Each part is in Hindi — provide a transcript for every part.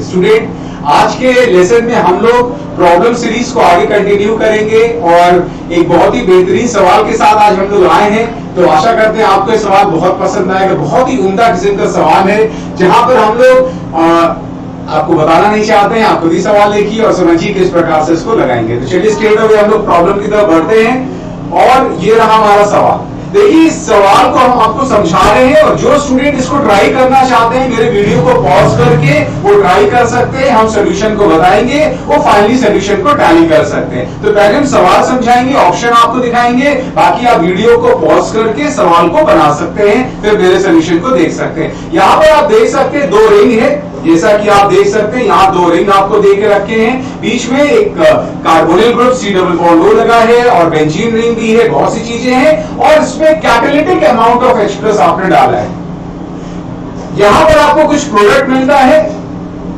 स्टूडेंट, आज के लेसन में हम लोग प्रॉब्लम सीरीज को आगे कंटिन्यू करेंगे और एक बहुत ही बेहतरीन सवाल के साथ आज हम लोग आए हैं। तो आशा करते हैं आपको ये सवाल बहुत पसंद आएगा। बहुत ही उम्दा किस्म का सवाल है जहां पर हम लोग आपको बताना नहीं चाहते हैं, आप खुद ही सवाल देखिए और समझिए किस प्रकार से इसको लगाएंगे। तो चलिए स्ट्रेट अवे हम लोग प्रॉब्लम की तरफ बढ़ते हैं और ये रहा हमारा सवाल। देखिए इस सवाल को हम आपको समझा रहे हैं और जो स्टूडेंट इसको ट्राई करना चाहते हैं मेरे वीडियो को पॉज करके वो ट्राई कर सकते हैं। हम सोल्यूशन को बताएंगे, वो फाइनली सोल्यूशन को टैली कर सकते हैं। तो पहले हम सवाल समझाएंगे, ऑप्शन आपको दिखाएंगे, बाकी आप वीडियो को पॉज करके सवाल को बना सकते हैं, फिर मेरे सोल्यूशन को देख सकते हैं। यहाँ पर आप देख सकते हैं दो रिंग है, जैसा कि आप देख सकते हैं यहाँ दो रिंग आपको दे के रखे हैं। बीच में एक कार्बोनिल ग्रुप C+O लगा है और बेंजीन रिंग भी है, बहुत सी चीजें हैं और इसमें कैटालिटिक अमाउंट ऑफ H+ आपने डाला है। यहां पर आपको कुछ प्रोडक्ट मिलता है।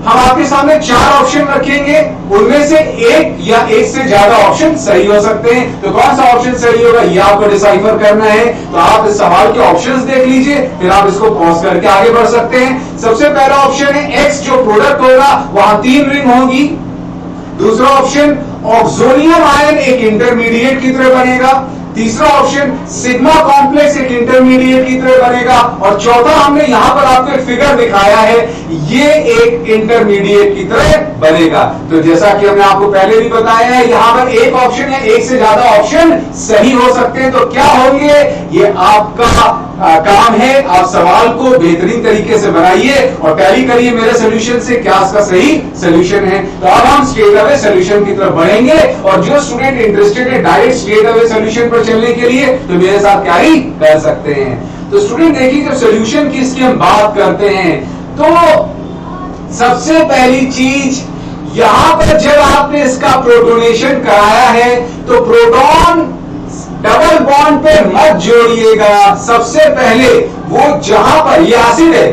हम आपके सामने 4 ऑप्शन रखेंगे, उनमें से एक या एक से ज्यादा ऑप्शन सही हो सकते हैं। तो कौन सा ऑप्शन सही होगा ये आपको डिसाइफर करना है। तो आप इस सवाल के ऑप्शंस देख लीजिए, फिर आप इसको पॉज करके आगे बढ़ सकते हैं। सबसे पहला ऑप्शन है X जो प्रोडक्ट होगा वहां 3 रिंग होगी। दूसरा ऑप्शन ऑक्सोनियम आयन एक इंटरमीडिएट की तरह बनेगा। तीसरा ऑप्शन सिग्मा कॉम्प्लेक्स एक इंटरमीडिएट की तरह बनेगा और चौथा हमने यहां पर आपको एक फिगर दिखाया है, ये एक इंटरमीडिएट की तरह बनेगा। तो जैसा कि हमने आपको पहले भी बताया है, यहां पर एक ऑप्शन है, एक से ज्यादा ऑप्शन सही हो सकते हैं। तो क्या होंगे, ये आपका काम है। आप सवाल को बेहतरीन तरीके से बनाइए और टैली करिए मेरे सोल्यूशन से क्या इसका सही सोल्यूशन है। तो अब हम स्ट्रेट अवे सोल्यूशन की तरफ बढ़ेंगे और जो स्टूडेंट इंटरेस्टेड है डायरेक्ट स्ट्रेट अवे सोल्यूशन पर चलने के लिए तो मेरे साथ कैरी कर सकते हैं। तो स्टूडेंट देखिए, जब सोल्यूशन की इसकी हम बात करते हैं तो सबसे पहली चीज यहां पर जब आपने इसका प्रोटोनेशन कराया है तो प्रोटॉन डबल बॉन्ड पे मत जोड़िएगा। सबसे पहले वो जहां पर ये एसिड है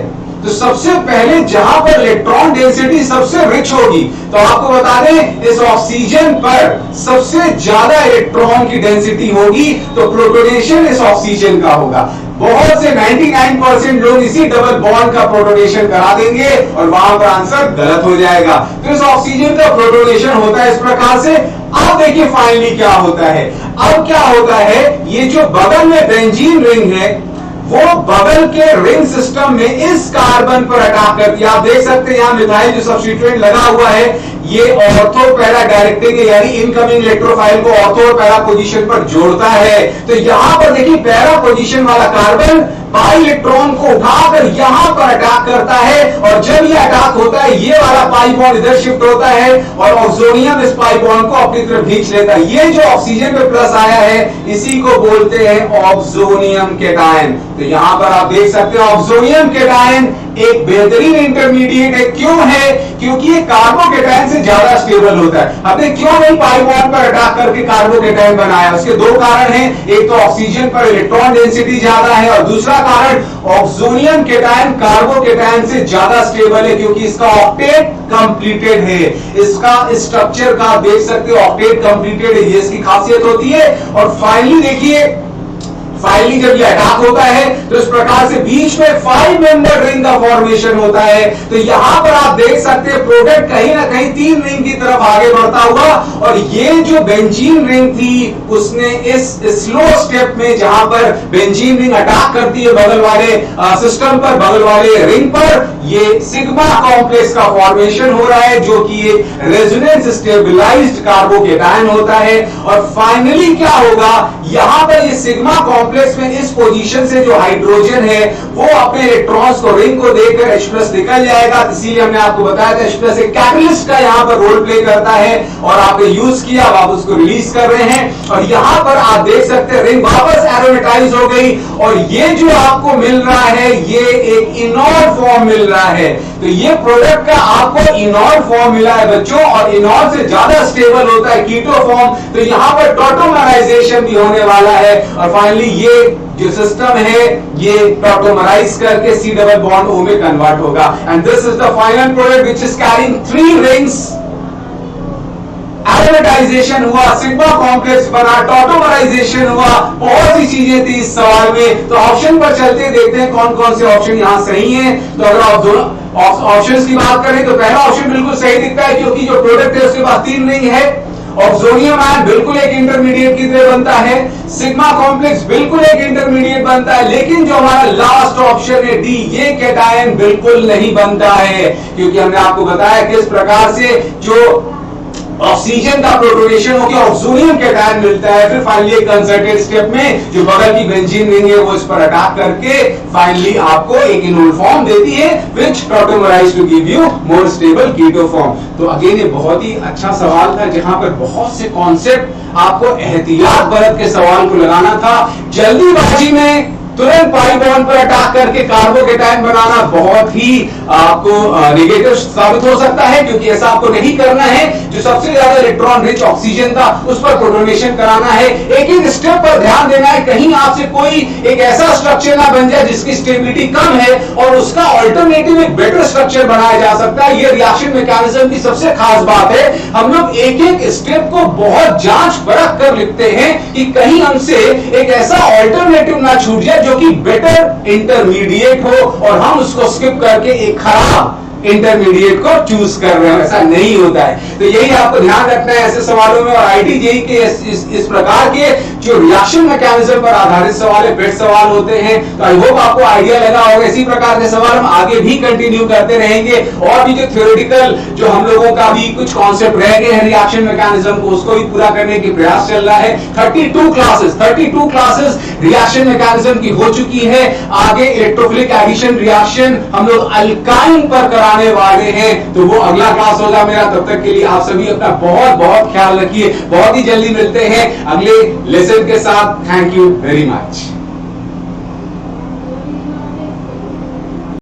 तो सबसे पहले जहां पर इलेक्ट्रॉन डेंसिटी सबसे रिच होगी, तो आपको बता दें इस ऑक्सीजन पर सबसे ज्यादा इलेक्ट्रॉन की डेंसिटी होगी, तो प्रोटोनेशन इस ऑक्सीजन का होगा। बहुत से 99% लोग इसी डबल बॉन्ड का प्रोटोनेशन करा देंगे और वहां पर आंसर गलत हो जाएगा। तो इस ऑक्सीजन का प्रोटोनेशन होता है इस प्रकार से। अब देखिए फाइनली क्या होता है। अब क्या होता है, ये जो बगल में बेंजीन रिंग है वो बगल के रिंग सिस्टम में इस कार्बन पर अटैक करती है। आप देख सकते हैं यहां मिथाइल जो सब्स्टिट्यूएंट लगा हुआ है ये ऑर्थो पैरा डायरेक्टिंग यानी इनकमिंग इलेक्ट्रोफाइल को ऑर्थो और पैरा पोजीशन पर जोड़ता है। तो यहां पर देखिए पैरा पोजीशन वाला कार्बन पाई इलेक्ट्रॉन को उठाकर यहां पर अटैक करता है और जब ये अटैक होता है ये वाला पाई बॉन्ड इधर शिफ्ट होता है और ऑक्सोनियम इस पाई बॉन्ड को अपनी तरफ खींच लेता है। ये जो ऑक्सीजन पे प्लस आया है इसी को बोलते हैं ऑक्सोनियम केटायन। तो यहां पर आप देख सकते हैं ऑक्सोनियम केटायन एक बेहतरीन इंटरमीडिएट है। क्यों है, क्योंकि ये कार्बोकेटायन से ज्यादा स्टेबल होता है। आपने क्यों नहीं पाई बॉन्ड पर अटैक करके कार्बोकेटायन बनाया, उसके दो कारण हैं। एक तो ऑक्सीजन पर इलेक्ट्रॉन डेंसिटी ज्यादा है और दूसरा कारण ऑक्सोनियम केटायन कार्बोकेटायन से ज्यादा स्टेबल है क्योंकि इसका ऑक्टेट कंप्लीटेड है। इसका स्ट्रक्चर का देख सकते हो ऑक्टेट कंप्लीटेड है, ये इसकी खासियत होती है। और फाइनली देखिए फाइनली जब ये अटैक होता है तो इस प्रकार से बीच में 5 मेंबर रिंग का फॉर्मेशन होता है। तो यहां पर आप देख सकते हैं प्रोडक्ट कहीं ना कहीं 3 रिंग की तरफ आगे बढ़ता हुआ और ये जो बेंजीन रिंग थी उसने इस स्लो स्टेप में जहां पर बेंजीन रिंग अटैक करती है बगल वाले सिस्टम पर, बगल वाले रिंग पर, ये सिग्मा कॉम्प्लेक्स का फॉर्मेशन हो रहा है जो कि एक रेजोनेंस स्टेबलाइज्ड कार्बोकेटायन होता है। और फाइनली क्या होगा, यहां पर ये सिग्मा कॉम्प्लेक्स में इस पोजीशन से जो हाइड्रोजन है वो अपने इलेक्ट्रॉन्स को रिंग को देकर H+ निकल जाएगा। इसीलिए हमने आपको बताया था H+ एक कैटलिस्ट का यहां पर रोल प्ले करता है और आपने यूज किया, आप उसको रिलीज कर रहे हैं। और यहां पर आप देख सकते हैं रिंग वापस एरोमेटाइज हो गई और ये जो आपको मिल रहा है ये एक इनॉल फॉर्म मिल रहा है। तो ये प्रोडक्ट का आपको इनॉल फॉर्म मिला है बच्चों और इनॉल से ज्यादा स्टेबल होता है कीटो फॉर्म। तो यहां पर टॉटोमराइजेशन भी होने वाला है और फाइनली ये जो सिस्टम है ये टॉटोमराइज करके C डबल बॉन्ड O में कन्वर्ट होगा। And this is the final product which is carrying 3 rings. Aromatisation हुआ, सिग्मा कॉम्प्लेक्स बना, टॉटोमराइजेशन हुआ, बहुत सी चीजें थी इस सवाल में। तो ऑप्शन पर चलते देखते हैं कौन कौन से ऑप्शन यहां सही हैं। तो अगर आप दोनों ऑप्शंस की बात करें तो पहला ऑप्शन बिल्कुल सही दिखता है, क्योंकि जो प्रोडक्ट है उसके पास 3 नहीं है। ऑक्सोनियम आयन बिल्कुल एक इंटरमीडिएट की तरह बनता है। सिग्मा कॉम्प्लेक्स बिल्कुल एक इंटरमीडिएट बनता है। लेकिन जो हमारा लास्ट ऑप्शन है डी, ये कैटायन बिल्कुल नहीं बनता है, क्योंकि हमने आपको बताया किस प्रकार से जो ऑक्सीजन का प्रोटोनेशन होकर ऑक्सोनियम कैटायन मिलता है। फिर फाइनली एक कंसर्टेड स्टेप में जो बगल की बेंजीन रिंग है वो इस पर अटैक करके फाइनली आपको एक इनोल फॉर्म देती है, which tautomerize to give you more stable keto form. तो अगेन ये बहुत ही अच्छा सवाल था, जहां पर बहुत से कॉन्सेप्ट आपको एहतियात बरत के सवाल को लगाना था। जल्दीबाजी में तुरंत पाई बॉन्ड पर अटैक करके कार्बोकेटायन बनाना बहुत ही आपको नेगेटिव साबित हो सकता है, क्योंकि ऐसा आपको नहीं करना है। जो सबसे ज्यादा इलेक्ट्रॉन रिच ऑक्सीजन था उस पर प्रोटोनेशन कराना है। एक एक स्टेप पर ध्यान देना है, कहीं आपसे कोई एक ऐसा स्ट्रक्चर ना बन जाए जिसकी स्टेबिलिटी कम है और उसका ऑल्टरनेटिव एक बेटर स्ट्रक्चर बनाया जा सकता है। ये रिएक्शन मैकेनिज्म की सबसे खास बात है। हम लोग एक एक स्टेप को बहुत जांच परख कर लिखते हैं कि कहीं हमसे एक ऐसा ऑल्टरनेटिव ना छूट जाए जो कि बेटर इंटरमीडिएट हो और हम उसको स्किप करके एक खराब इंटरमीडिएट को चूज कर रहे हो। ऐसा नहीं होता है। तो यही आपको ध्यान रखना है ऐसे सवालों में। और आईटीजेई के इस प्रकार के जो रिएक्शन मैकेनिज्म पर आधारित सवाल है, पेट सवाल होते हैं। तो आई होप आपको आइडिया लगा होगा। इसी प्रकार के सवाल हम आगे भी कंटिन्यू करते रहेंगे, और भी जो थ्योरेटिकल जो हम लोगों का भी कुछ कॉन्सेप्ट रह गए हैं रिएक्शन मैकेनिज्म को, उसको भी पूरा करने की प्रयास चल रहा है। 32 क्लासेस रिएक्शन मैकेनिज्म की हो चुकी है। आगे इलेक्ट्रोफिलिक एडिशन रिएक्शन हम लोग अल्काइन पर कराने वाले हैं, तो वो अगला क्लास होगा मेरा। तब तक के लिए आप सभी अपना बहुत बहुत ख्याल रखिए। बहुत ही जल्दी मिलते हैं अगले लेसन के साथ। Thank you very much.